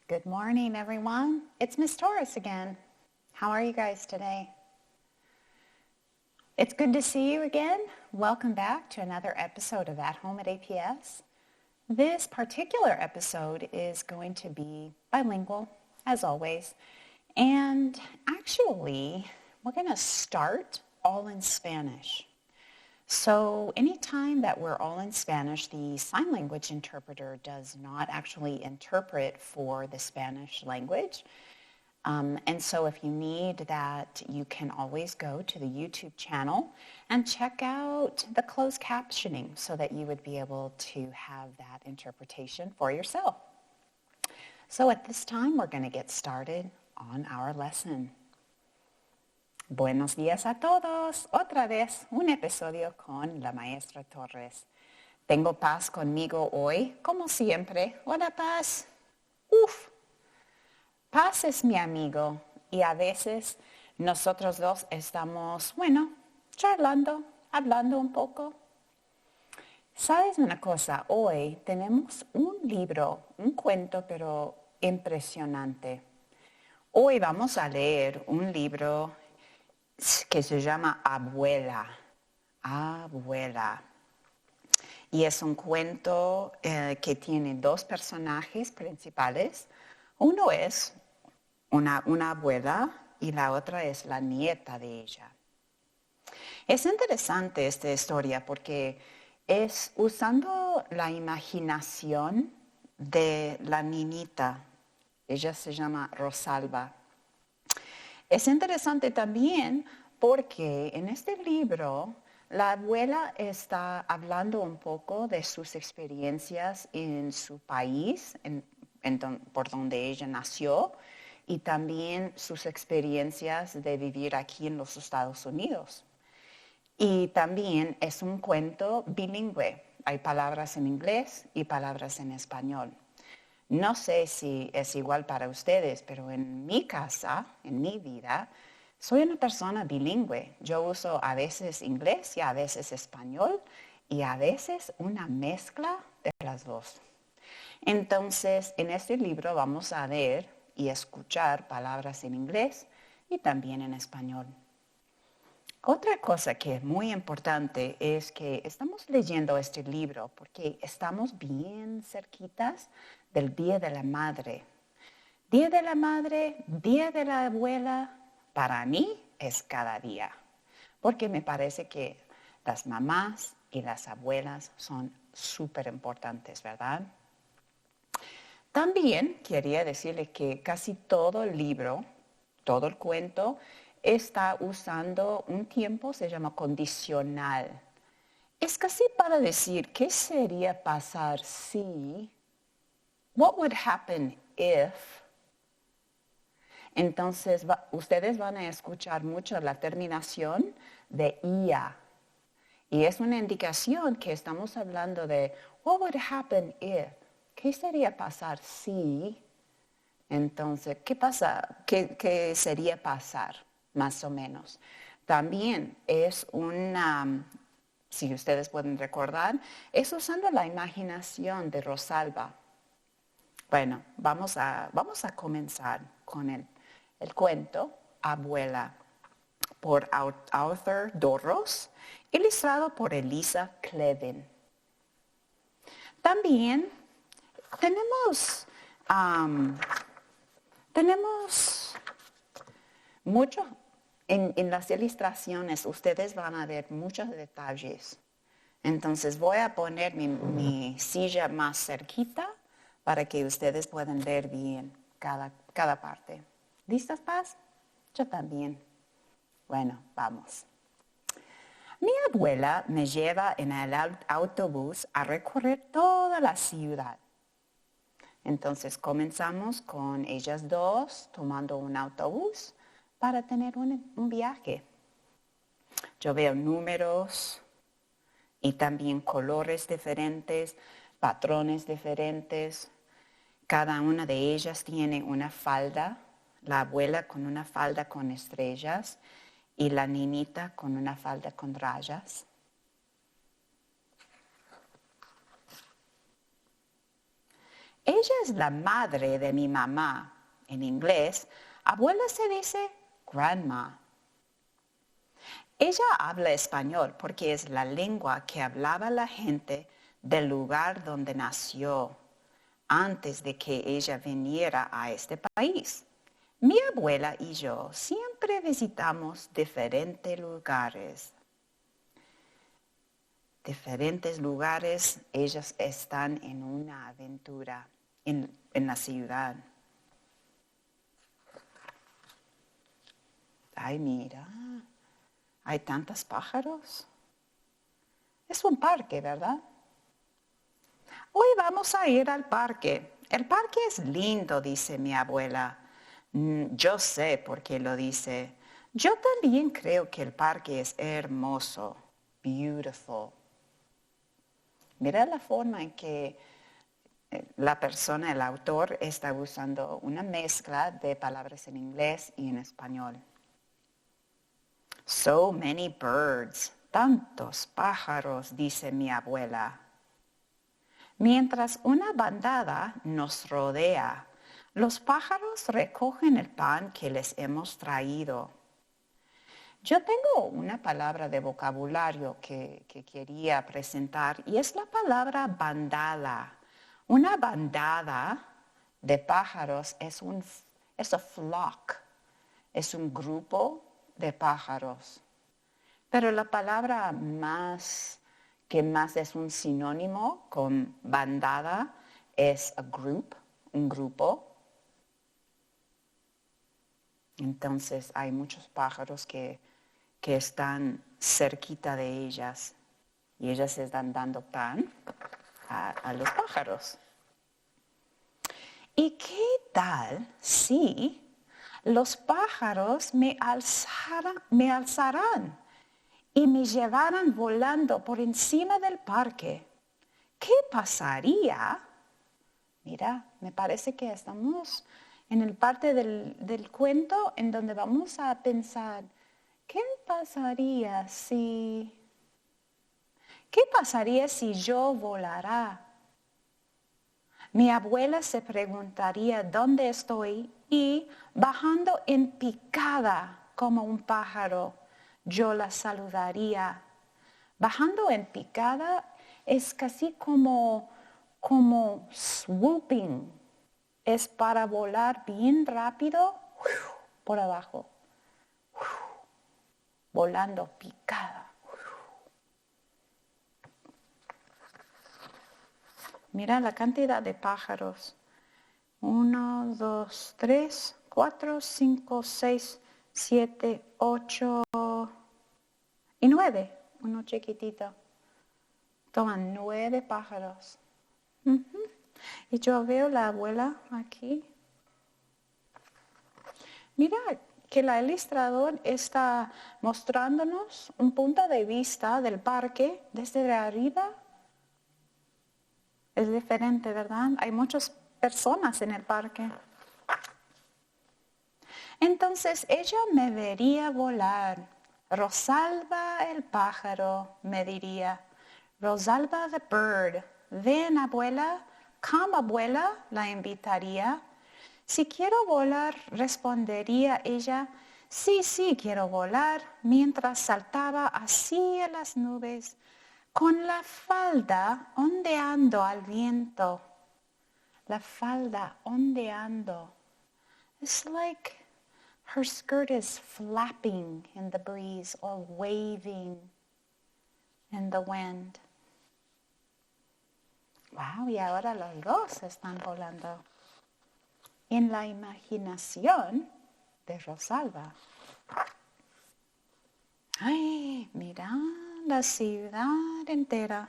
Good morning, everyone. It's Miss Torres again. How are you guys today? It's good to see you again. Welcome back to another episode of At Home at APS. This particular episode is going to be bilingual, as always. And actually, we're going to start all in Spanish. So anytime that we're all in Spanish, the sign language interpreter does not actually interpret for the Spanish language. And so if you need that, you can always go to the YouTube channel and check out the closed captioning so that you would be able to have that interpretation for yourself. So at this time, we're going to get started on our lesson. Buenos días a todos. Otra vez un episodio con la maestra Torres. Tengo Paz conmigo hoy, como siempre. Hola, Paz. Paz es mi amigo y a veces nosotros dos estamos, charlando, hablando un poco. ¿Sabes una cosa? Hoy tenemos un libro, un cuento, pero impresionante. Hoy vamos a leer un libro que se llama Abuela. Abuela. Y es un cuento que tiene dos personajes principales. Uno es una abuela y la otra es la nieta de ella. Es interesante esta historia porque es usando la imaginación de la niñita. Ella se llama Rosalba. Es interesante también porque en este libro la abuela está hablando un poco de sus experiencias en su país, por donde ella nació, y también sus experiencias de vivir aquí en los Estados Unidos. Y también es un cuento bilingüe. Hay palabras en inglés y palabras en español. No sé si es igual para ustedes, pero en mi casa, en mi vida, soy una persona bilingüe. Yo uso a veces inglés y a veces español y a veces una mezcla de las dos. Entonces, en este libro vamos a ver y escuchar palabras en inglés y también en español. Otra cosa que es muy importante es que estamos leyendo este libro porque estamos bien cerquitas del Día de la Madre. Día de la Madre, Día de la Abuela, para mí es cada día. Porque me parece que las mamás y las abuelas son súper importantes, ¿verdad? También quería decirle que casi todo el libro, todo el cuento, está usando un tiempo, se llama condicional. Es casi para decir, ¿qué sería pasar si? What would happen if? Entonces, ustedes van a escuchar mucho la terminación de ia. Y es una indicación que estamos hablando de, what would happen if? ¿Qué sería pasar si? Entonces, ¿qué pasa? ¿Qué sería pasar? Más o menos. También es si ustedes pueden recordar, es usando la imaginación de Rosalba. Bueno, vamos a comenzar con el cuento Abuela, por Arthur Dorros, ilustrado por Elisa Clevin. También tenemos mucho, en las ilustraciones ustedes van a ver muchos detalles. Entonces voy a poner mi silla más cerquita para que ustedes puedan ver bien cada parte. ¿Listas, Paz? Yo también. Bueno, vamos. Mi abuela me lleva en el autobús a recorrer toda la ciudad. Entonces comenzamos con ellas dos tomando un autobús para tener un viaje. Yo veo números y también colores diferentes, patrones diferentes. Cada una de ellas tiene una falda, la abuela con una falda con estrellas y la niñita con una falda con rayas. Ella es la madre de mi mamá. En inglés, abuela se dice grandma. Ella habla español porque es la lengua que hablaba la gente del lugar donde nació antes de que ella viniera a este país. Mi abuela y yo siempre visitamos diferentes lugares. Ellas están en una aventura en la ciudad. Ay, mira, hay tantos pájaros. Es un parque, ¿verdad? Hoy vamos a ir al parque. El parque es lindo, dice mi abuela. Yo sé por qué lo dice. Yo también creo que el parque es hermoso. Beautiful. Mira la forma en que la persona, el autor, está usando una mezcla de palabras en inglés y en español. So many birds. Tantos pájaros, dice mi abuela. Mientras una bandada nos rodea, los pájaros recogen el pan que les hemos traído. Yo tengo una palabra de vocabulario que quería presentar y es la palabra bandada. Una bandada de pájaros es un flock, es un grupo de pájaros. Pero la palabra que más es un sinónimo con bandada es a group, un grupo. Entonces hay muchos pájaros que están cerquita de ellas y ellas están dando pan a los pájaros. ¿Y qué tal si los pájaros me alzarán y me llevaran volando por encima del parque? ¿Qué pasaría? Mira, me parece que estamos en el parte del cuento en donde vamos a pensar, ¿qué pasaría si yo volara? Mi abuela se preguntaría dónde estoy y bajando en picada como un pájaro, yo la saludaría. Bajando en picada es casi como swooping. Es para volar bien rápido por abajo. Volando picada. Mira la cantidad de pájaros. 1, 2, 3, 4, 5, 6, 7, 8 y 9. Uno chiquitito. Toman 9 pájaros. Y yo veo la abuela aquí. Mira que el ilustrador está mostrándonos un punto de vista del parque desde arriba. Es diferente, ¿verdad? Hay muchas personas en el parque. Entonces ella me vería volar. Rosalba el pájaro, me diría. Rosalba the bird. Ven, abuela. Come, abuela, la invitaría. Si quiero volar, respondería ella. Sí, quiero volar, mientras saltaba hacia las nubes, con la falda ondeando al viento. La falda ondeando. It's like her skirt is flapping in the breeze or waving in the wind. Wow, y ahora los dos están volando. En la imaginación de Rosalba. Ay, mira la ciudad entera.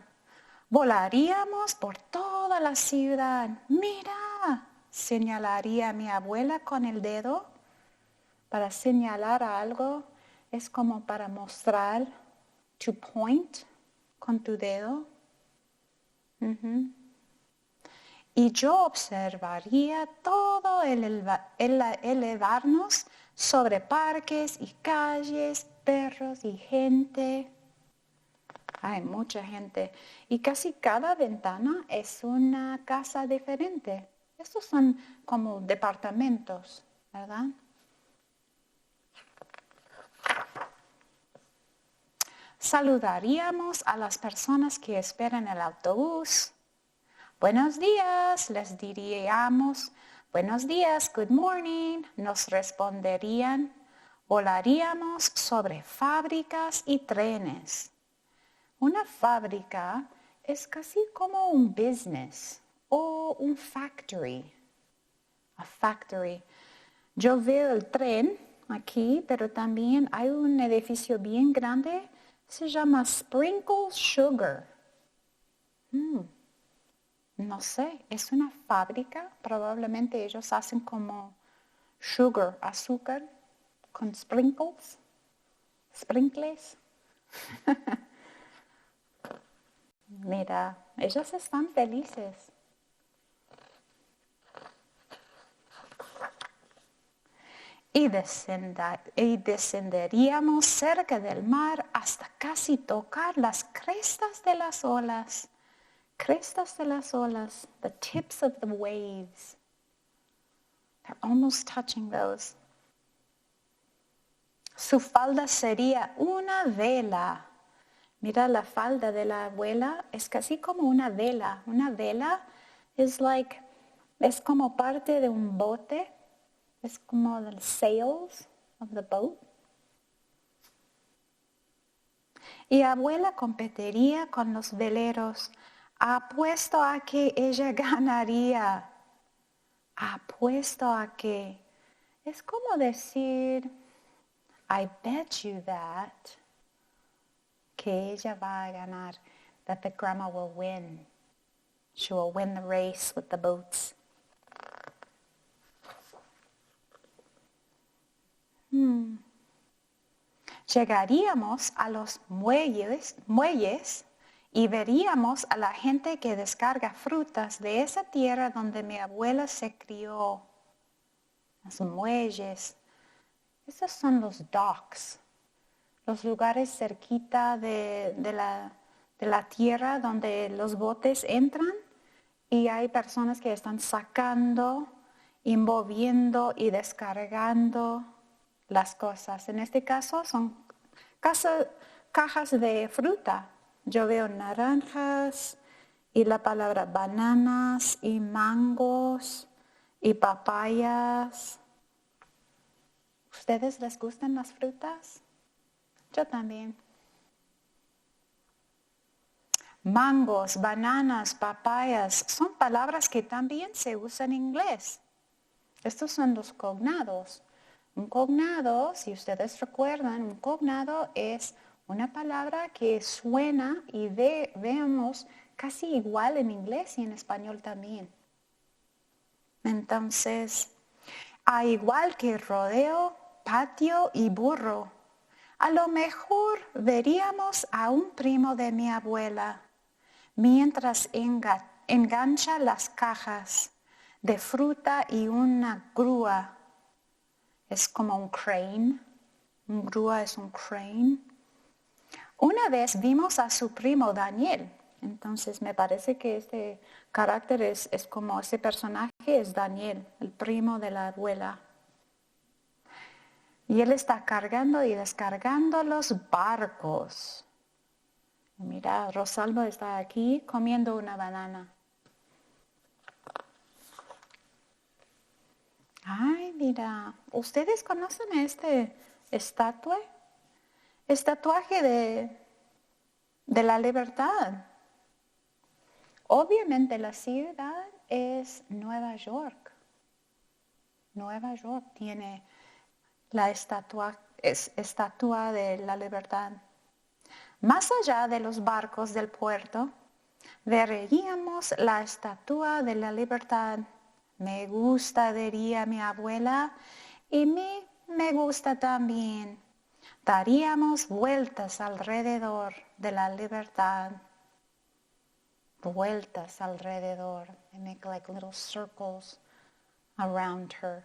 Volaríamos por toda la ciudad. Mira, señalaría mi abuela con el dedo. Para señalar algo es como para mostrar, to point con tu dedo. Y yo observaría todo el elevarnos sobre parques y calles, perros y gente. Hay mucha gente y casi cada ventana es una casa diferente. Estos son como departamentos, ¿verdad? Saludaríamos a las personas que esperan el autobús. Buenos días, les diríamos. Buenos días, good morning. Nos responderían. Volaríamos sobre fábricas y trenes. Una fábrica es casi como un business o un factory. A factory. Yo veo el tren aquí, pero también hay un edificio bien grande. Se llama Sprinkle Sugar. No sé, es una fábrica. Probablemente ellos hacen como sugar, azúcar, con sprinkles. Sprinkles. Mira, ellos están felices. Y descenderíamos cerca del mar hasta casi tocar las crestas de las olas. Crestas de las olas, the tips of the waves. They're almost touching those. Su falda sería una vela. Mira, la falda de la abuela es casi como una vela. Una vela es como parte de un bote. Es como the sails of the boat. Y abuela competiría con los veleros. Apuesto a que ella ganaría. Apuesto a que. Es como decir, I bet you that. Que ella va a ganar. That the grandma will win. She will win the race with the boats. Llegaríamos a los muelles y veríamos a la gente que descarga frutas de esa tierra donde mi abuela se crió. Los muelles. Esos son los docks. Los lugares cerquita de la tierra donde los botes entran y hay personas que están sacando y moviendo y descargando las cosas. En este caso son cajas de fruta. Yo veo naranjas y la palabra bananas y mangos y papayas. ¿Ustedes les gustan las frutas? Yo también. Mangos, bananas, papayas son palabras que también se usan en inglés. Estos son los cognados. Un cognado, si ustedes recuerdan, un cognado es una palabra que suena y vemos casi igual en inglés y en español también. Entonces, a igual que rodeo, patio y burro, a lo mejor veríamos a un primo de mi abuela mientras engancha las cajas de fruta y una grúa. Es como un crane. Un grúa es un crane. Una vez vimos a su primo Daniel. Entonces me parece que este carácter es como ese personaje es Daniel, el primo de la abuela. Y él está cargando y descargando los barcos. Mira, Rosalba está aquí comiendo una banana. Ay, mira, ¿ustedes conocen este estatuaje de la libertad? Obviamente la ciudad es Nueva York. Nueva York tiene la estatua de la libertad. Más allá de los barcos del puerto, veríamos la estatua de la libertad. Me gusta, diría mi abuela, y me gusta también. Daríamos vueltas alrededor de la libertad. Vueltas alrededor. They make like little circles around her.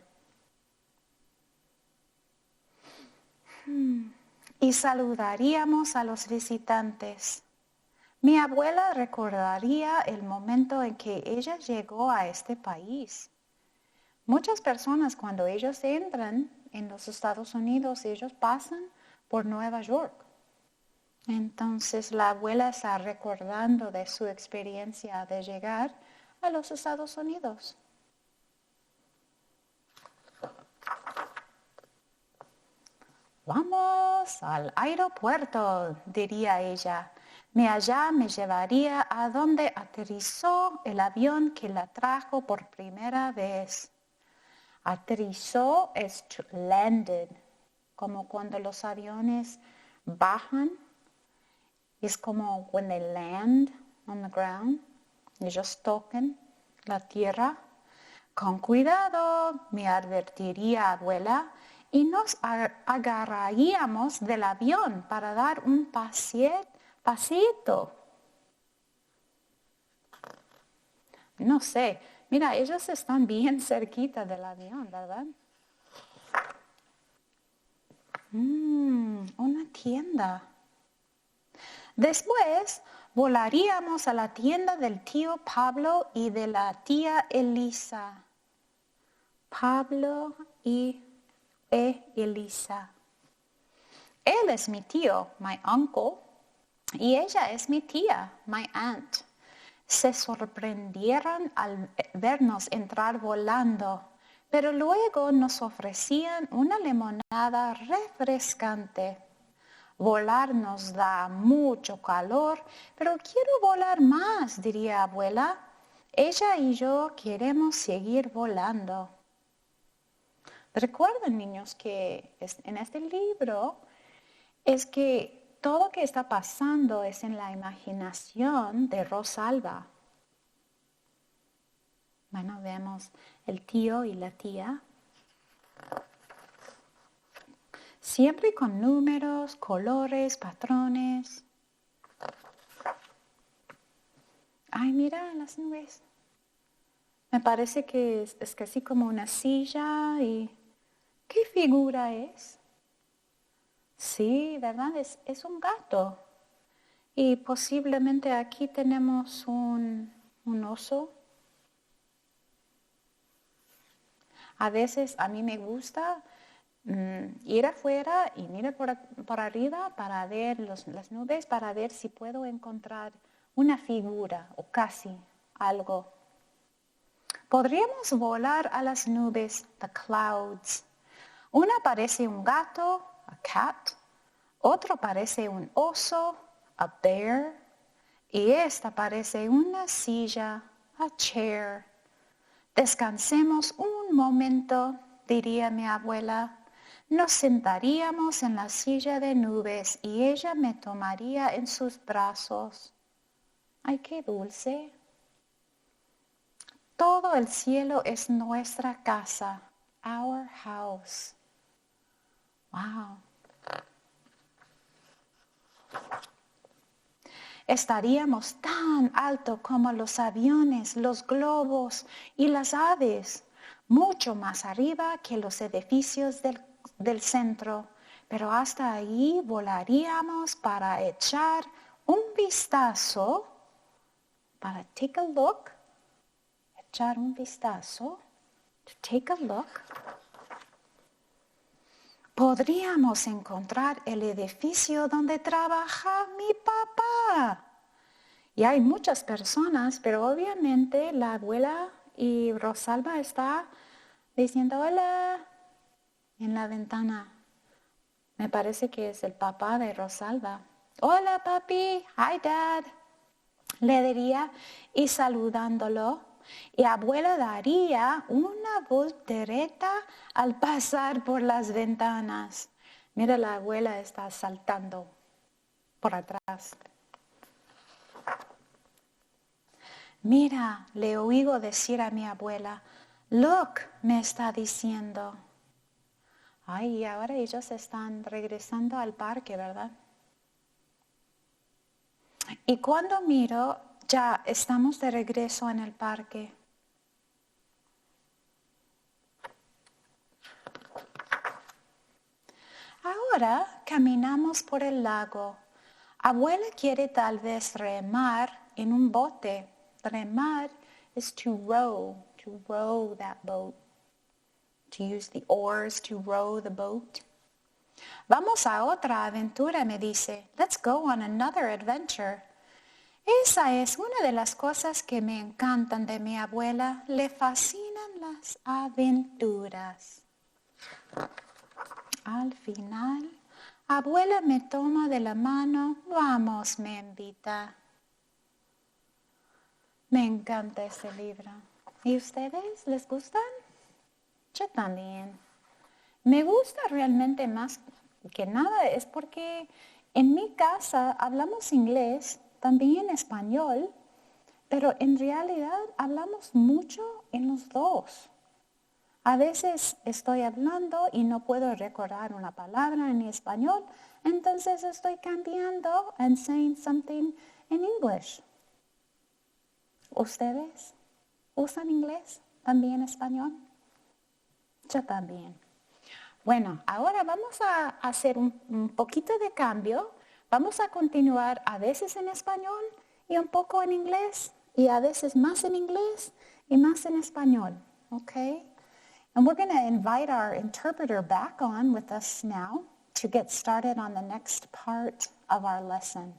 Y saludaríamos a los visitantes. Mi abuela recordaría el momento en que ella llegó a este país. Muchas personas cuando ellos entran en los Estados Unidos, ellos pasan por Nueva York. Entonces la abuela está recordando de su experiencia de llegar a los Estados Unidos. Vamos al aeropuerto, diría ella. Allá me llevaría a donde aterrizó el avión que la trajo por primera vez. Aterrizó es to landed, como cuando los aviones bajan. Es como when they land on the ground. Ellos tocan la tierra. Con cuidado, me advertiría abuela, y nos agarraríamos del avión para dar un pasito. No sé, mira, ellos están bien cerquita del avión, ¿verdad? Una tienda. Después volaríamos a la tienda del tío Pablo y de la tía Elisa. Pablo y Elisa. Él es mi tío, my uncle, y ella es mi tía, my aunt. Se sorprendieron al vernos entrar volando, pero luego nos ofrecían una limonada refrescante. Volar nos da mucho calor, pero quiero volar más, diría abuela. Ella y yo queremos seguir volando. Recuerden, niños, que en este libro es que todo lo que está pasando es en la imaginación de Rosalba. Bueno, vemos el tío y la tía. Siempre con números, colores, patrones. Ay, mira las nubes. Me parece que es casi como una silla y... ¿Qué figura es? Sí, ¿verdad? Es un gato. Y posiblemente aquí tenemos un oso. A veces a mí me gusta ir afuera y mirar por arriba para ver las nubes, para ver si puedo encontrar una figura o casi algo. Podríamos volar a las nubes, the clouds. Una parece un gato, a cat. Otro parece un oso, a bear. Y esta parece una silla, a chair. Descansemos un momento, diría mi abuela. Nos sentaríamos en la silla de nubes y ella me tomaría en sus brazos. ¡Ay, qué dulce! Todo el cielo es nuestra casa, our house. Wow. Estaríamos tan alto como los aviones, los globos y las aves, mucho más arriba que los edificios del centro, pero hasta ahí volaríamos para echar un vistazo, para take a look, echar un vistazo, to take a look. Podríamos encontrar el edificio donde trabaja mi papá. Y hay muchas personas, pero obviamente la abuela y Rosalba está diciendo hola en la ventana. Me parece que es el papá de Rosalba. Hola papi, hi dad, le diría y saludándolo. Y abuela daría una voltereta al pasar por las ventanas. Mira, la abuela está saltando por atrás. Mira, le oigo decir a mi abuela, look, me está diciendo. Ay, ahora ellos están regresando al parque, ¿verdad? Y cuando miro, ya estamos de regreso en el parque. Ahora caminamos por el lago. Abuela quiere tal vez remar en un bote. Remar is to row that boat. To use the oars to row the boat. Vamos a otra aventura, me dice. Let's go on another adventure. Esa es una de las cosas que me encantan de mi abuela. Le fascinan las aventuras. Al final, abuela me toma de la mano. Vamos, me invita. Me encanta este libro. ¿Y ustedes les gustan? Yo también. Me gusta realmente más que nada es porque en mi casa hablamos inglés, también español, pero en realidad hablamos mucho en los dos. A veces estoy hablando y no puedo recordar una palabra en español, entonces estoy cambiando and saying something in English. ¿Ustedes usan inglés? ¿También español? Yo también. Bueno, ahora vamos a hacer un poquito de cambio. Vamos a continuar a veces en español y un poco en inglés y a veces más en inglés y más en español. Okay? And we're going to invite our interpreter back on with us now to get started on the next part of our lesson.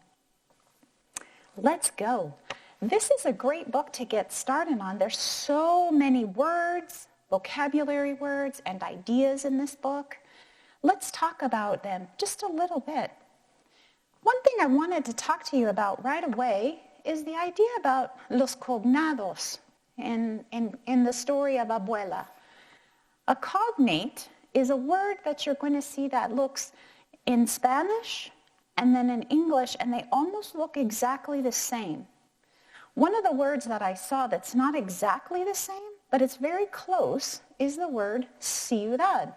Let's go. This is a great book to get started on. There's so many words, vocabulary words, and ideas in this book. Let's talk about them just a little bit. One thing I wanted to talk to you about right away is the idea about los cognados in the story of Abuela. A cognate is a word that you're going to see that looks in Spanish and then in English, and they almost look exactly the same. One of the words that I saw that's not exactly the same, but it's very close, is the word ciudad.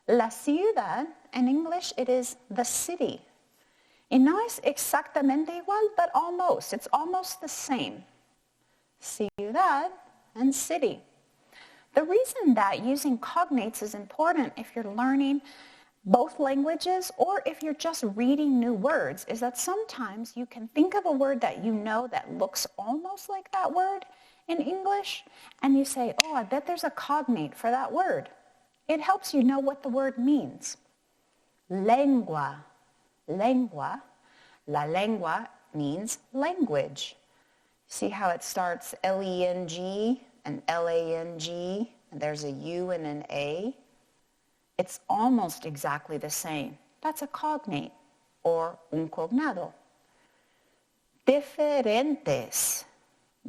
La ciudad, in English, it is the city. Y no es exactamente igual, but almost. It's almost the same. Ciudad and city. The reason that using cognates is important if you're learning both languages or if you're just reading new words is that sometimes you can think of a word that you know that looks almost like that word in English and you say, oh, I bet there's a cognate for that word. It helps you know what the word means. Lengua. Lengua. La lengua means language. See how it starts L-E-N-G and L-A-N-G, and there's a U and an A? It's almost exactly the same. That's a cognate or un cognado. Diferentes.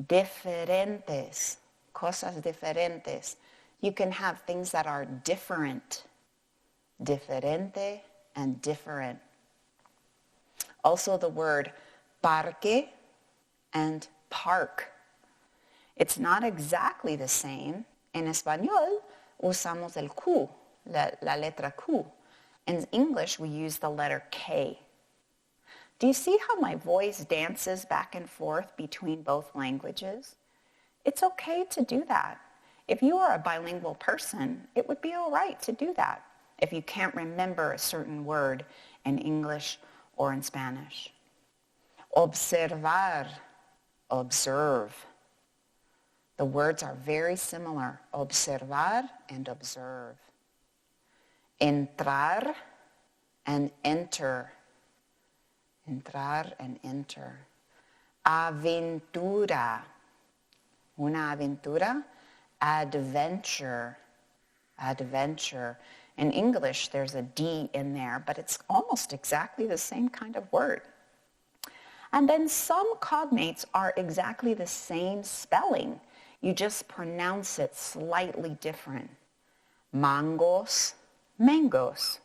Diferentes. Cosas diferentes. You can have things that are different. Diferente and different. Also the word parque and park. It's not exactly the same. En español usamos el Q. La letra Q. In English, we use the letter K. Do you see how my voice dances back and forth between both languages? It's okay to do that. If you are a bilingual person, it would be all right to do that if you can't remember a certain word in English or in Spanish. Observar, observe. The words are very similar, observar and observe. Entrar and enter. Entrar and enter. Aventura. Una aventura. Adventure. Adventure. In English, there's a D in there, but it's almost exactly the same kind of word. And then some cognates are exactly the same spelling. You just pronounce it slightly different. Mangos, mangoes.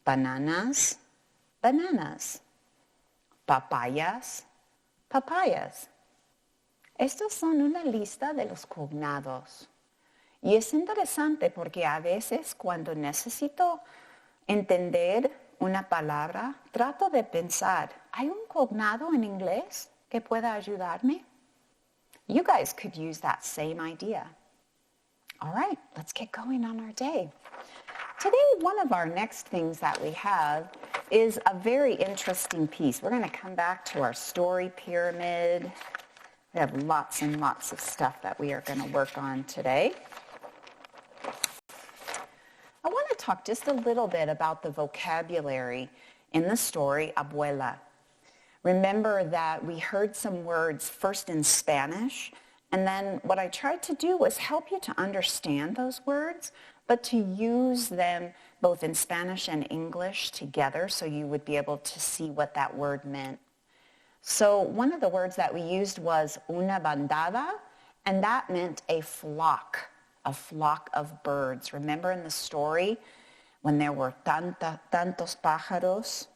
Bananas, bananas. Papayas, papayas. Estas son una lista de los cognados. Y es interesante porque a veces cuando necesito entender una palabra, trato de pensar, ¿hay un cognado en inglés que pueda ayudarme? You guys could use that same idea. All right, let's get going on our day. Today, one of our next things that we have is a very interesting piece. We're going to come back to our story pyramid. We have lots and lots of stuff that we are going to work on today. I want to talk just a little bit about the vocabulary in the story Abuela. Remember that we heard some words first in Spanish, and then what I tried to do was help you to understand those words, but to use them both in Spanish and English together so you would be able to see what that word meant. So one of the words that we used was una bandada, and that meant a flock of birds. Remember in the story when there were tantos pájaros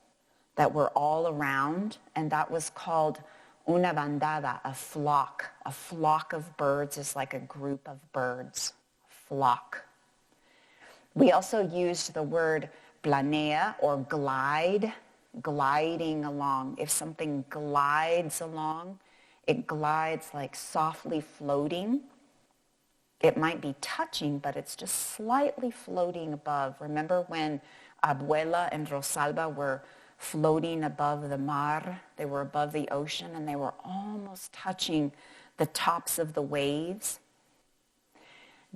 that were all around, and that was called una bandada, a flock. A flock of birds is like a group of birds, flock. We also used the word planea or glide, gliding along. If something glides along, it glides like softly floating. It might be touching, but it's just slightly floating above. Remember when Abuela and Rosalba were floating above the mar? They were above the ocean, and they were almost touching the tops of the waves.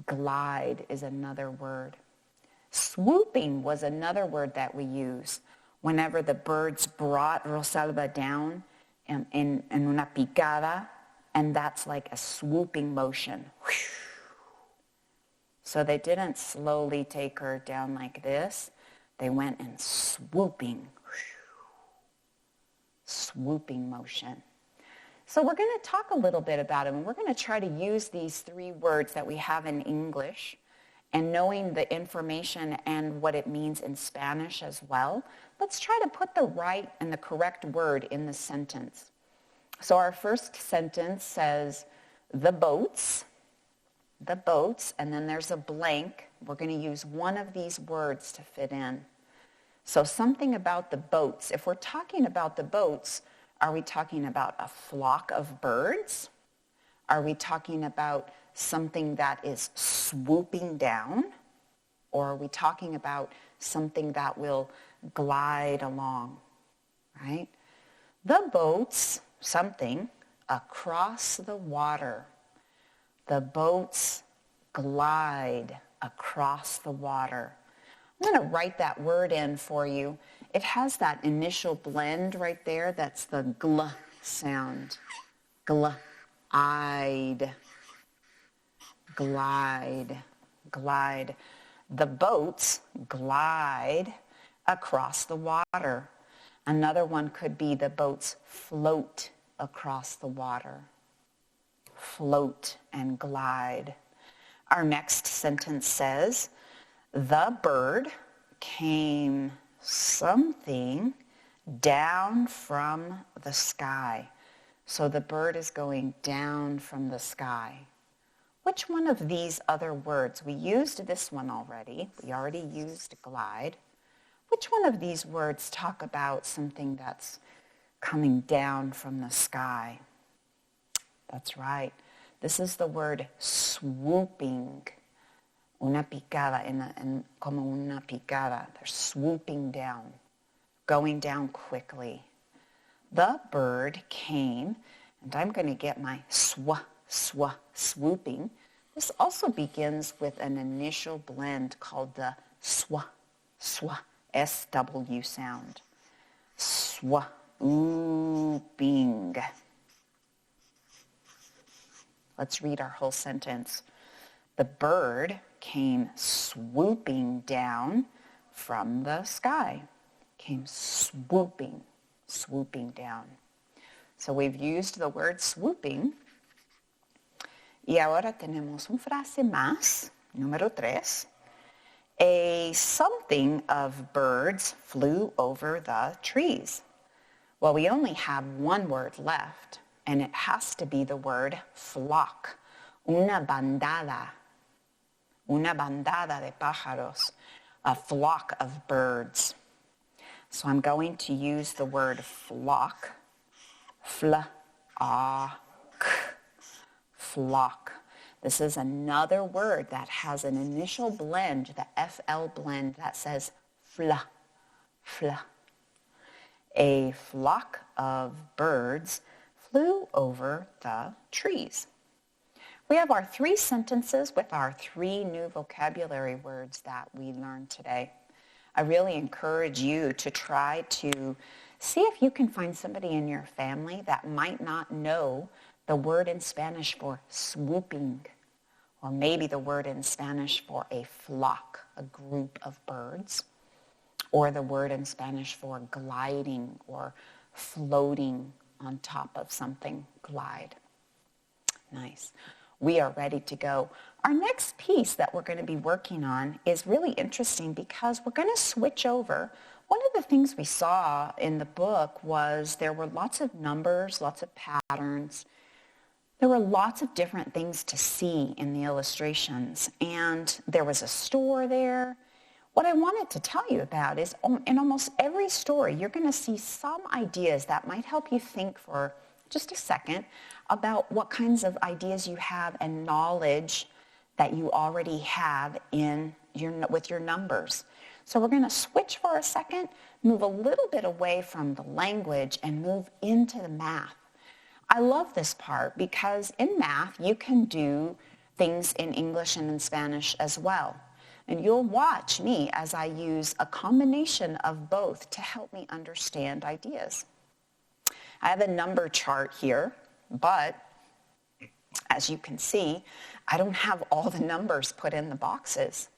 Glide is another word. Swooping was another word that we use whenever the birds brought Rosalba down in una picada, and that's like a swooping motion. So they didn't slowly take her down like this. They went in swooping motion. So we're going to talk a little bit about them, and we're going to try to use these three words that we have in English and knowing the information and what it means in Spanish as well. Let's try to put the right and the correct word in the sentence. So our first sentence says, the boats, and then there's a blank. We're going to use one of these words to fit in. So something about the boats. If we're talking about the boats, are we talking about a flock of birds? Are we talking about something that is swooping down? Or are we talking about something that will glide along, right? The boats, something, across the water. The boats glide across the water. I'm going to write that word in for you. It has that initial blend right there. That's the gl sound. Glide. Glide. Glide. The boats glide across the water. Another one could be the boats float across the water. Float and glide. Our next sentence says, the bird came something down from the sky. So the bird is going down from the sky. Which one of these other words? We used this one already. We already used glide. Which one of these words talk about something that's coming down from the sky? That's right. This is the word swooping. Una picada, como una picada. They're swooping down, going down quickly. The bird came, and I'm going to get my swooping. This also begins with an initial blend called the SW sound. Swooping. Let's read our whole sentence. The bird came swooping down from the sky. Came swooping down. So we've used the word swooping. Y ahora tenemos una frase más, número 3. A something of birds flew over the trees. Well, we only have one word left, and it has to be the word flock. Una bandada de pájaros, a flock of birds. So I'm going to use the word flock, flock. This is another word that has an initial blend, the FL blend that says fla. A flock of birds flew over the trees. We have our 3 sentences with our 3 new vocabulary words that we learned today. I really encourage you to try to see if you can find somebody in your family that might not know the word in Spanish for swooping, or maybe the word in Spanish for a flock, a group of birds, or the word in Spanish for gliding or floating on top of something, glide. Nice. We are ready to go. Our next piece that we're going to be working on is really interesting because we're going to switch over. One of the things we saw in the book was there were lots of numbers, lots of patterns. There were lots of different things to see in the illustrations, and there was a store there. What I wanted to tell you about is in almost every story, you're going to see some ideas that might help you think for just a second about what kinds of ideas you have and knowledge that you already have with your numbers. So we're going to switch for a second, move a little bit away from the language and move into the math. I love this part because in math, you can do things in English and in Spanish as well. And you'll watch me as I use a combination of both to help me understand ideas. I have a number chart here, but as you can see, I don't have all the numbers put in the boxes.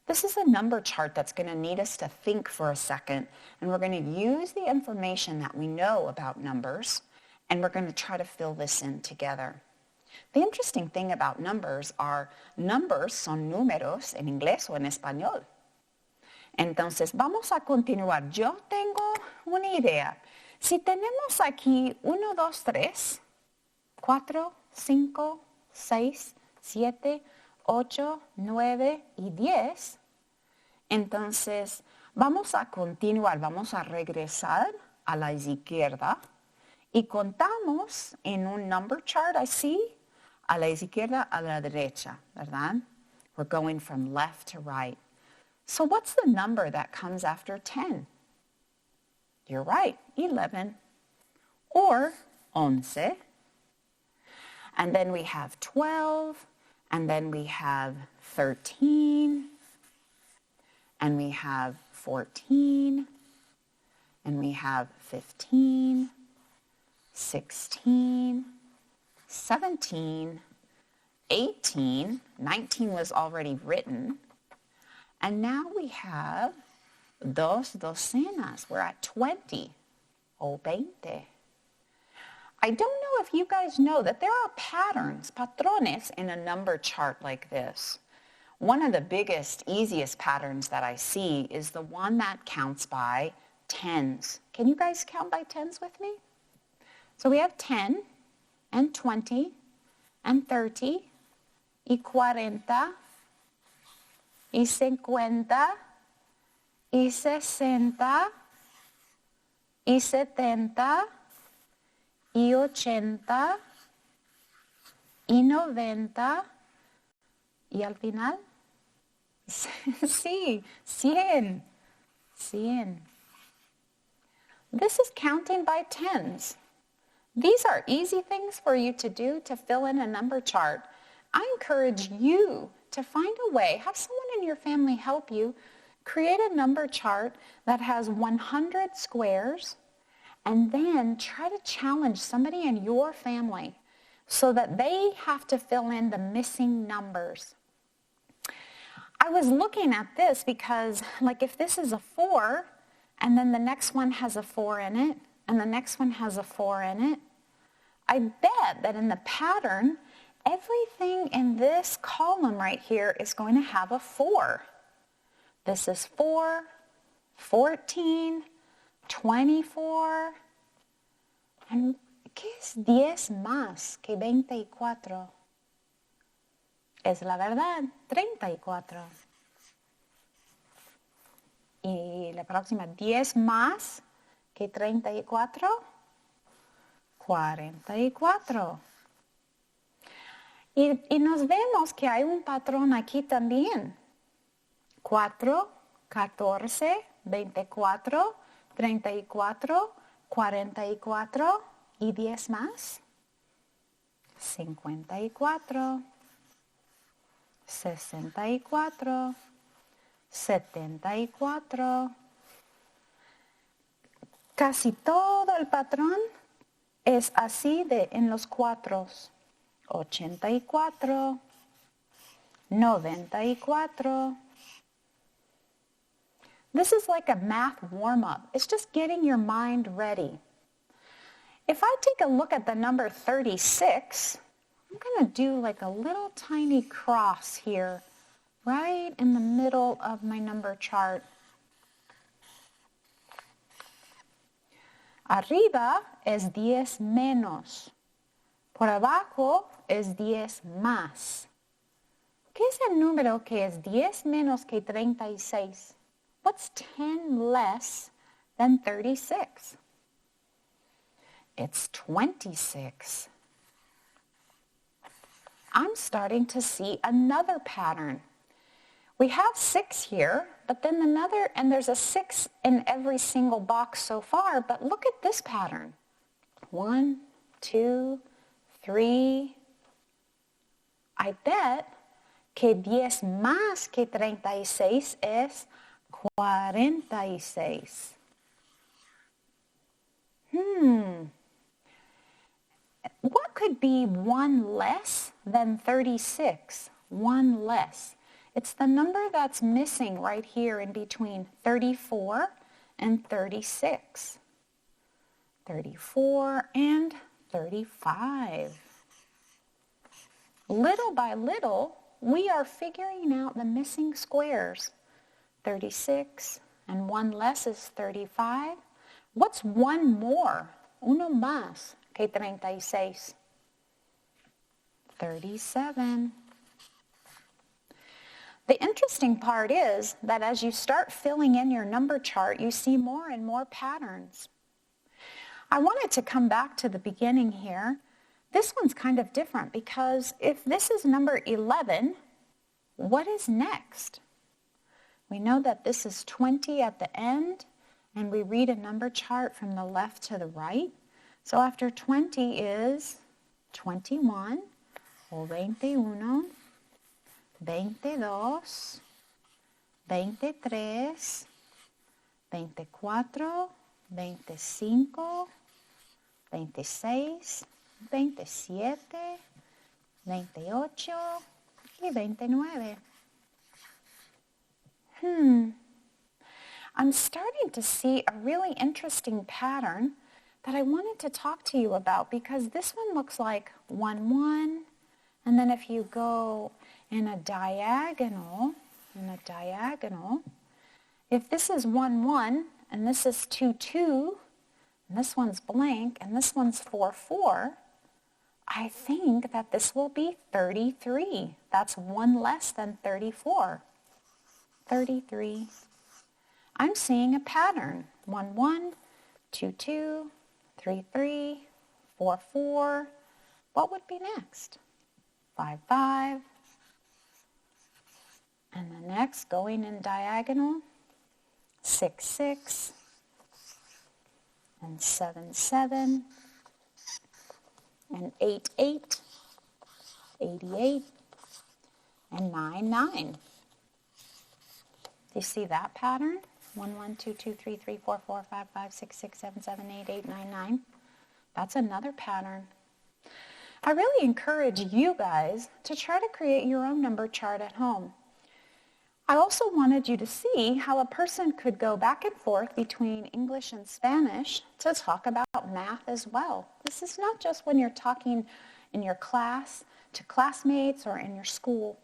This is a number chart that's going to need us to think for a second, and we're going to use the information that we know about numbers, and we're going to try to fill this in together. The interesting thing about numbers are numbers son números en inglés o en español. Entonces, vamos a continuar. Yo tengo una idea. Si tenemos aquí 1, 2, 3, 4, 5, 6, 7, 8, 9 y 10, entonces vamos a continuar, vamos a regresar a la izquierda y contamos en un number chart así, a la izquierda a la derecha, ¿verdad? We're going from left to right. So what's the number that comes after 10? You're right, 11, or 11. And then we have 12, and then we have 13, and we have 14, and we have 15, 16, 17, 18, 19 was already written, and now we have dos docenas. We're at 20, o 20. I don't know if you guys know that there are patterns, patrones, in a number chart like this. One of the biggest, easiest patterns that I see is the one that counts by tens. Can you guys count by tens with me? So we have 10 and 20 and 30 y 40 y 50 y 60 y 70 y 80 y 90 y al final, sí, 100. This is counting by tens. These are easy things for you to do to fill in a number chart. I encourage you to find a way, have someone in your family help you, create a number chart that has 100 squares, and then try to challenge somebody in your family so that they have to fill in the missing numbers. I was looking at this because, like, if this is a 4, and then the next one has a 4 in it, and the next one has a 4 in it, I bet that in the pattern, everything in this column right here is going to have a 4. This is 4, 14, 24. And ¿qué es 10 más que 24? Es la verdad, 34. Y la próxima, 10 más que 34, 44. Y nos vemos que hay un patrón aquí también. 4, 14, 24, 34, 44 y 10 más. 54, 64, 74. Casi todo el patrón es así en los cuatros. 84, 94. This is like a math warm-up. It's just getting your mind ready. If I take a look at the number 36, I'm going to do like a little tiny cross here, right in the middle of my number chart. Arriba es 10 menos. Por abajo es 10 más. ¿Qué es el número que es 10 menos que 36? What's 10 less than 36? It's 26. I'm starting to see another pattern. We have 6 here, but then another, and there's a 6 in every single box so far, but look at this pattern. 1, 2, 3. I bet que 10 más que 36 es 46. What could be 1 less than 36? 1 less. It's the number that's missing right here in between 34 and 36. 34 and 35. Little by little, we are figuring out the missing squares. 36 and 1 less is 35. What's 1 more? Uno más que 36. 37. The interesting part is that as you start filling in your number chart, you see more and more patterns. I wanted to come back to the beginning here. This one's kind of different because if this is number 11, what is next? We know that this is 20 at the end, and we read a number chart from the left to the right. So after 20 is 21, o 21, 22, 23, 24, 25, 26, 27, 28 y 29. I'm starting to see a really interesting pattern that I wanted to talk to you about because this one looks like 1, 1, and then if you go in a diagonal, if this is 1, 1, and this is 2, 2, and this one's blank, and this one's 4, 4, I think that this will be 33. That's 1 less than 34. 33. I'm seeing a pattern. 1, 1, 2, 2, 3, 3, 4, 4. What would be next? 5, 5. And the next, going in diagonal, 6, 6, and 7, 7, and 8, 8, 88, and 9, 9. Do you see that pattern? 1, 1, 2, 2, 3, 3, 4, 4, 5, 5, 6, 6, 7, 7, 8, 8, 9, 9. That's another pattern. I really encourage you guys to try to create your own number chart at home. I also wanted you to see how a person could go back and forth between English and Spanish to talk about math as well. This is not just when you're talking in your class to classmates or in your school.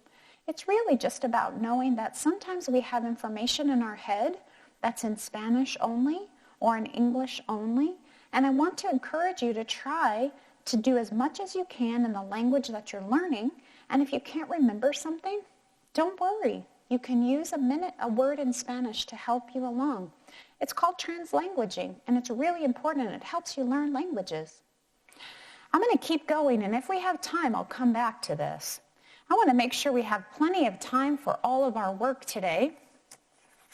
It's really just about knowing that sometimes we have information in our head that's in Spanish only or in English only. And I want to encourage you to try to do as much as you can in the language that you're learning. And if you can't remember something, don't worry. You can use a word in Spanish to help you along. It's called translanguaging, and it's really important. It helps you learn languages. I'm going to keep going, and if we have time, I'll come back to this. I want to make sure we have plenty of time for all of our work today.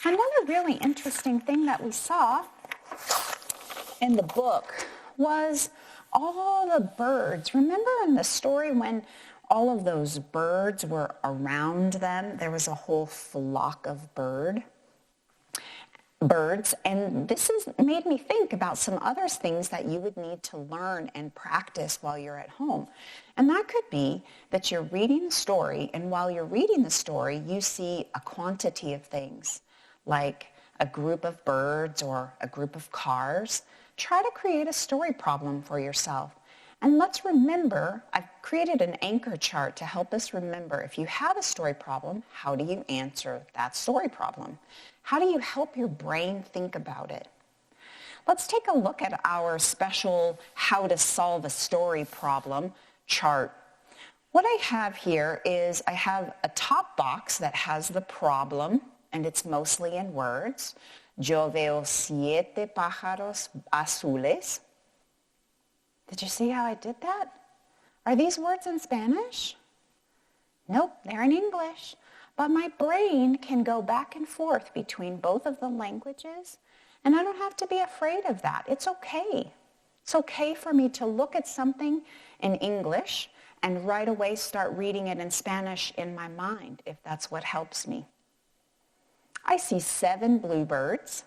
And one really interesting thing that we saw in the book was all the birds. Remember in the story when all of those birds were around them? There was a whole flock of birds. And this has made me think about some other things that you would need to learn and practice while you're at home. And that could be that you're reading a story, and while you're reading the story, you see a quantity of things, like a group of birds or a group of cars. Try to create a story problem for yourself. And let's remember, I've created an anchor chart to help us remember, if you have a story problem, how do you answer that story problem? How do you help your brain think about it? Let's take a look at our special how to solve a story problem chart. What I have here is I have a top box that has the problem, and it's mostly in words. Yo veo 7 pájaros azules. Did you see how I did that? Are these words in Spanish? Nope, they're in English. But my brain can go back and forth between both of the languages, and I don't have to be afraid of that. It's okay. It's okay for me to look at something in English and right away start reading it in Spanish in my mind, if that's what helps me. I see 7 bluebirds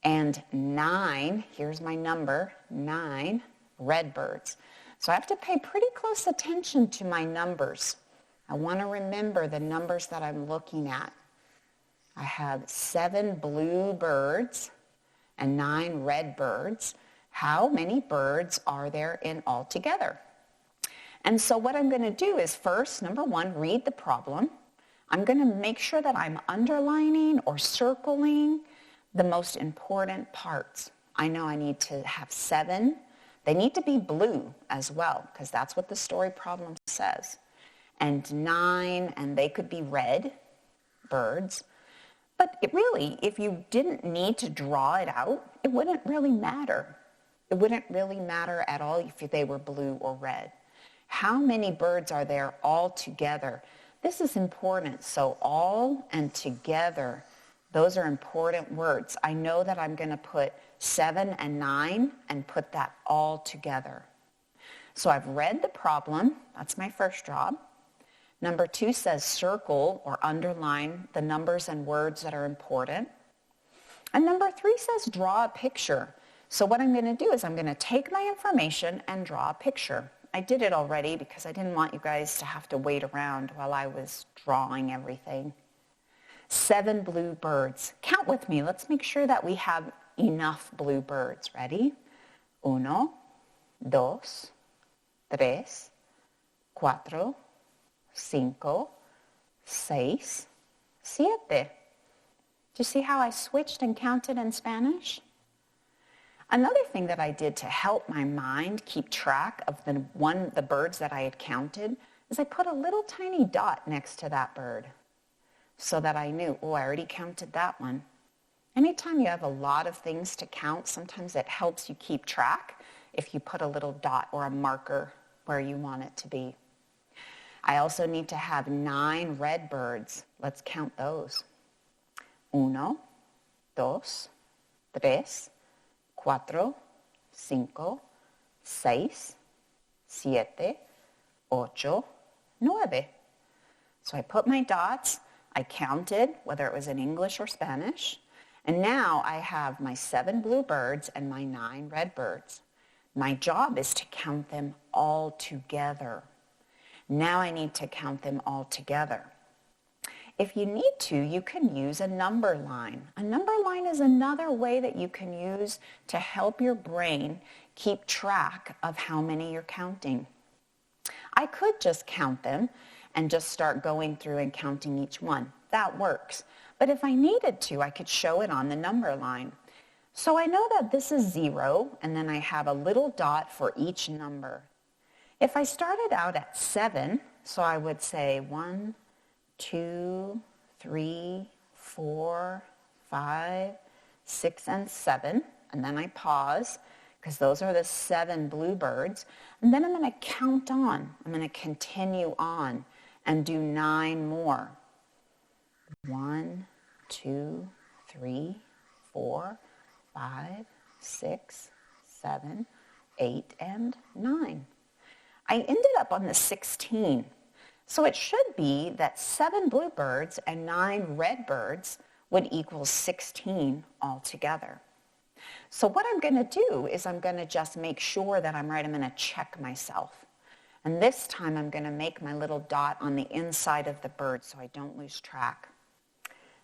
and 9, here's my number, 9 red birds. So I have to pay pretty close attention to my numbers. I want to remember the numbers that I'm looking at. I have 7 blue birds and 9 red birds. How many birds are there in all together? And so what I'm going to do is first, number 1, read the problem. I'm going to make sure that I'm underlining or circling the most important parts. I know I need to have 7. They need to be blue as well, because that's what the story problem says. And 9, and they could be red birds. But really, if you didn't need to draw it out, it wouldn't really matter. It wouldn't really matter at all if they were blue or red. How many birds are there all together? This is important. So all and together, those are important words. I know that I'm going to put 7 and 9 and put that all together. So I've read the problem. That's my first job. Number 2 says circle or underline the numbers and words that are important. And number 3 says draw a picture. So what I'm going to do is I'm going to take my information and draw a picture. I did it already because I didn't want you guys to have to wait around while I was drawing everything. 7 blue birds. Count with me. Let's make sure that we have enough blue birds. Ready? 1, 2, 3, 4, 5, 6, 7. Do you see how I switched and counted in Spanish? Another thing that I did to help my mind keep track of the birds that I had counted is I put a little tiny dot next to that bird so that I knew, oh, I already counted that one. Anytime you have a lot of things to count, sometimes it helps you keep track if you put a little dot or a marker where you want it to be. I also need to have 9 red birds. Let's count those. 1, 2, 3, 4, 5, 6, 7, 8, 9. So I put my dots, I counted, whether it was in English or Spanish, and now I have my 7 blue birds and my 9 red birds. My job is to count them all together. Now I need to count them all together. If you need to, you can use a number line. A number line is another way that you can use to help your brain keep track of how many you're counting. I could just count them and just start going through and counting each one. That works. But if I needed to, I could show it on the number line. So I know that this is 0, and then I have a little dot for each number. If I started out at 7, so I would say 1, 2, 3, 4, 5, 6, and 7, and then I pause because those are the 7 bluebirds, and then I'm going to count on. I'm going to continue on and do 9 more. 1, 2, 3, 4, 5, 6, 7, 8, and 9. I ended up on the 16. So it should be that 7 blue birds and 9 red birds would equal 16 altogether. So what I'm going to do is I'm going to just make sure that I'm right. I'm going to check myself. And this time I'm going to make my little dot on the inside of the bird so I don't lose track.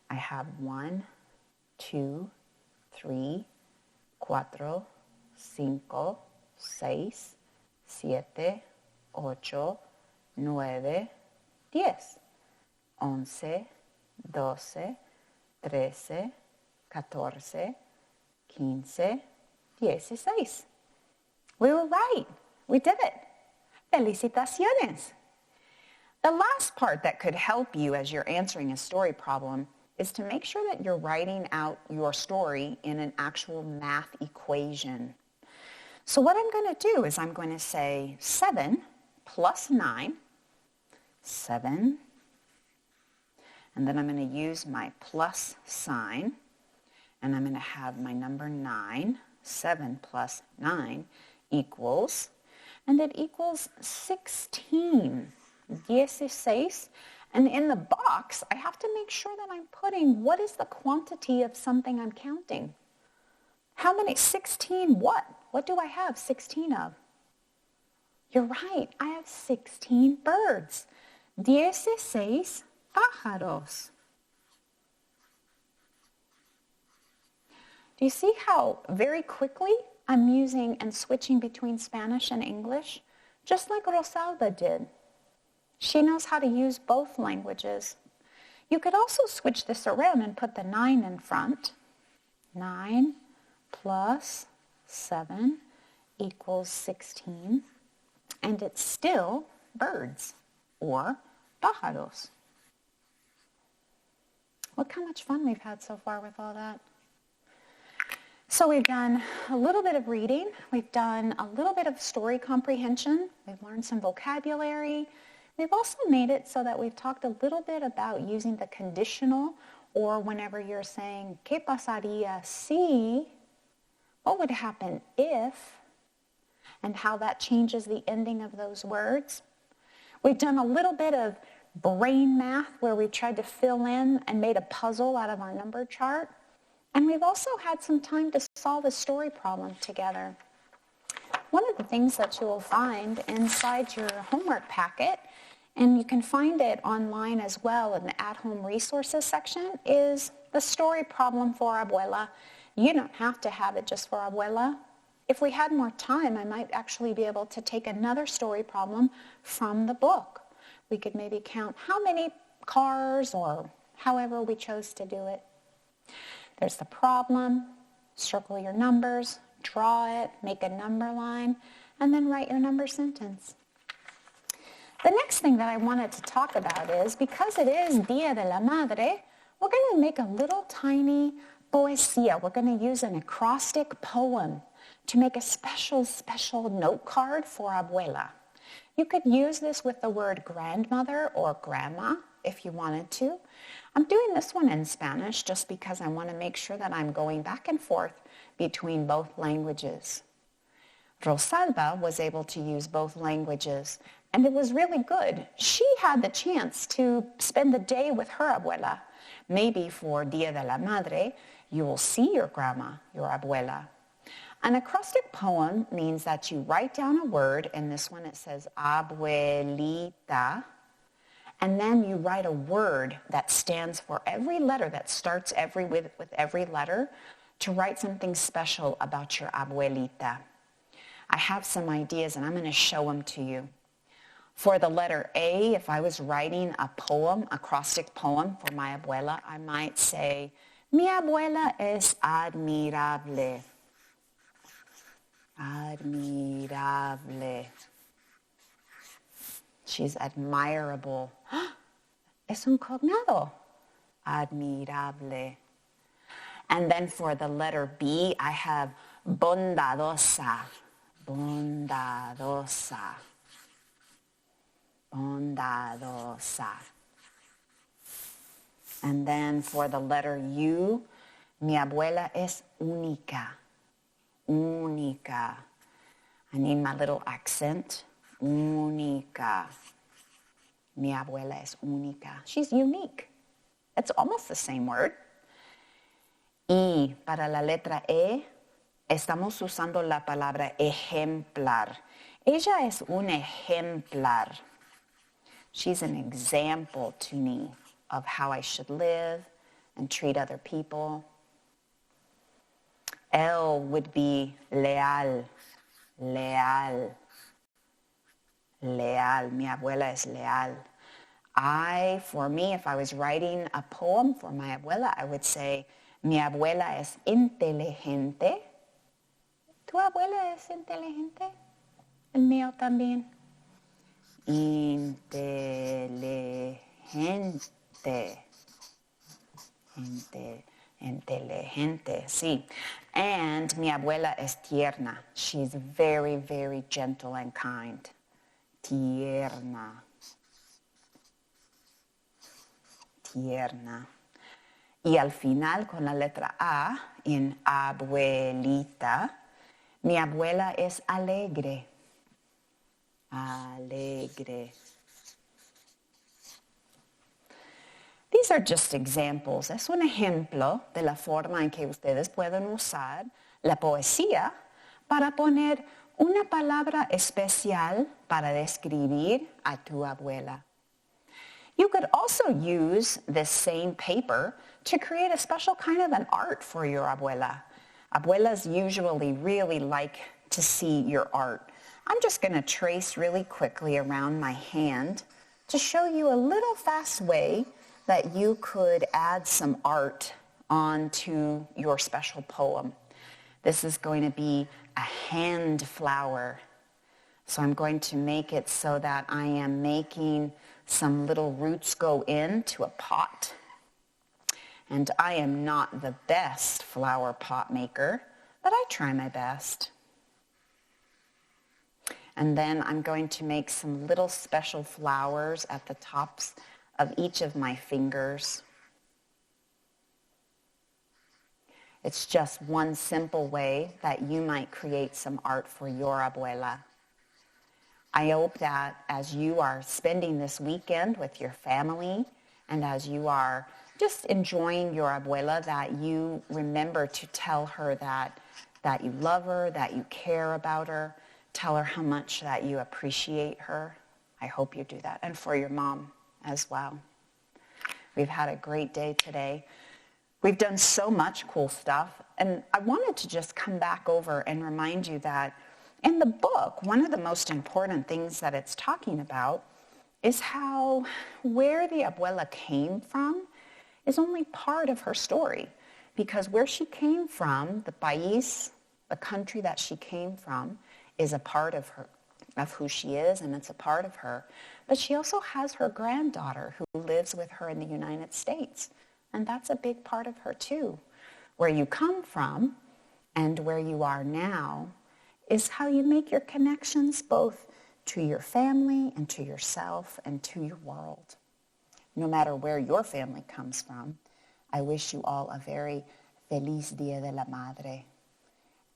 I have 1, 2, 3, 4, 5, 6, 7, 8, 9, 10, 11, 12, 13, 14, 15, 16. We were right. We did it. Felicitaciones. The last part that could help you as you're answering a story problem is to make sure that you're writing out your story in an actual math equation. So what I'm going to do is I'm going to say 7 plus 9, 7, and then I'm going to use my plus sign, and I'm going to have my number 9, 7 plus 9 equals, and it equals 16, 16. And in the box, I have to make sure that I'm putting what is the quantity of something I'm counting. How many? 16 what? What do I have 16 of? You're right. I have 16 birds. 16 pájaros. Do you see how very quickly I'm using and switching between Spanish and English? Just like Rosalba did. She knows how to use both languages. You could also switch this around and put the 9 in front. 9 plus 7 equals 16. And it's still birds or pájaros. Look how much fun we've had so far with all that. So we've done a little bit of reading. We've done a little bit of story comprehension. We've learned some vocabulary. We've also made it so that we've talked a little bit about using the conditional, or whenever you're saying, ¿Qué pasaría si? What would happen if? And how that changes the ending of those words. We've done a little bit of brain math where we tried to fill in and made a puzzle out of our number chart. And we've also had some time to solve a story problem together. One of the things that you will find inside your homework packet, and you can find it online as well in the at-home resources section, is the story problem for Abuela. You don't have to have it just for Abuela. If we had more time, I might actually be able to take another story problem from the book. We could maybe count how many cars or however we chose to do it. There's the problem, circle your numbers, draw it, make a number line, and then write your number sentence. The next thing that I wanted to talk about is, because it is Dia de la Madre, we're going to make a little tiny poesía. We're going to use an acrostic poem to make a special note card for Abuela. You could use this with the word grandmother or grandma if you wanted to. I'm doing this one in Spanish just because I want to make sure that I'm going back and forth between both languages. Rosalba was able to use both languages, and it was really good. She had the chance to spend the day with her abuela. Maybe for Dia de la Madre, you will see your grandma, your abuela. An acrostic poem means that you write down a word. In this one it says abuelita. And then you write a word that stands for every letter, that starts with every letter, to write something special about your abuelita. I have some ideas and I'm going to show them to you. For the letter A, if I was writing a poem, acrostic poem for my abuela, I might say, Mi abuela es admirable. Admirable. She's admirable. Es un cognado. Admirable. And then for the letter B, I have bondadosa. Bondadosa. Bondadosa. And then for the letter U, mi abuela es única. única. I need my little accent. Única. Mi abuela es única. She's unique. It's almost the same word. Y para la letra E, estamos usando la palabra ejemplar. Ella es un ejemplar. She's an example to me of how I should live and treat other people. L would be leal, leal, leal. Mi abuela es leal. For me, if I was writing a poem for my abuela, I would say, mi abuela es inteligente. ¿Tu abuela es inteligente? El mío también. Inteligente. Inteligente, sí. And mi abuela es tierna. She's very, very gentle and kind. Tierna. Tierna. Y al final, con la letra A, en abuelita, mi abuela es alegre. Alegre. These are just examples. Es un ejemplo de la forma en que ustedes pueden usar la poesía para poner una palabra especial para describir a tu abuela. You could also use this same paper to create a special kind of an art for your abuela. Abuelas usually really like to see your art. I'm just going to trace really quickly around my hand to show you a little fast way that you could add some art onto your special poem. This is going to be a hand flower. So I'm going to make it so that I am making some little roots go into a pot. And I am not the best flower pot maker, but I try my best. And then I'm going to make some little special flowers at the tops of each of my fingers. It's just one simple way that you might create some art for your abuela. I hope that as you are spending this weekend with your family and as you are just enjoying your abuela, that you remember to tell her that you love her, that you care about her, tell her how much that you appreciate her. I hope you do that. And for your mom as well. We've had a great day today. We've done so much cool stuff. And I wanted to just come back over and remind you that in the book, one of the most important things that it's talking about is how where the abuela came from is only part of her story. Because where she came from, the país, the country that she came from, is a part of her, of who she is, and it's a part of her. But she also has her granddaughter who lives with her in the United States. And that's a big part of her too. Where you come from and where you are now is how you make your connections both to your family and to yourself and to your world. No matter where your family comes from, I wish you all a very feliz Dia de la Madre.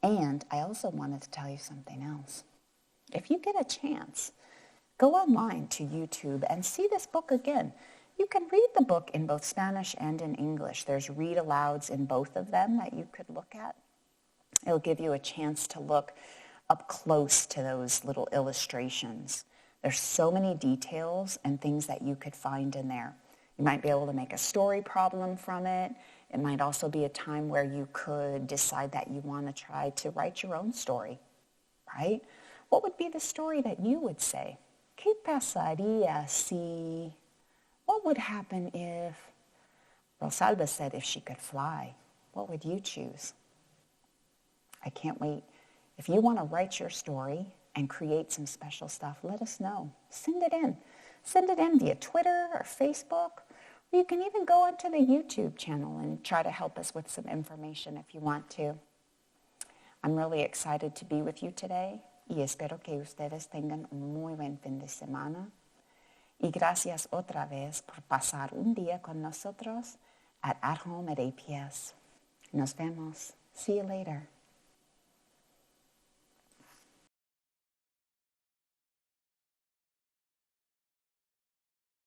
And I also wanted to tell you something else. If you get a chance, go online to YouTube and see this book again. You can read the book in both Spanish and in English. There's read-alouds in both of them that you could look at. It'll give you a chance to look up close to those little illustrations. There's so many details and things that you could find in there. You might be able to make a story problem from it. It might also be a time where you could decide that you want to try to write your own story, right? What would be the story that you would say? ¿Qué pasaría si? What would happen if? Rosalba said if she could fly. What would you choose? I can't wait. If you want to write your story and create some special stuff, let us know. Send it in. Send it in via Twitter or Facebook. Or you can even go onto the YouTube channel and try to help us with some information if you want to. I'm really excited to be with you today y espero que ustedes tengan un muy buen fin de semana. Y gracias otra vez por pasar un día con nosotros at home at APS. Nos vemos. See you later.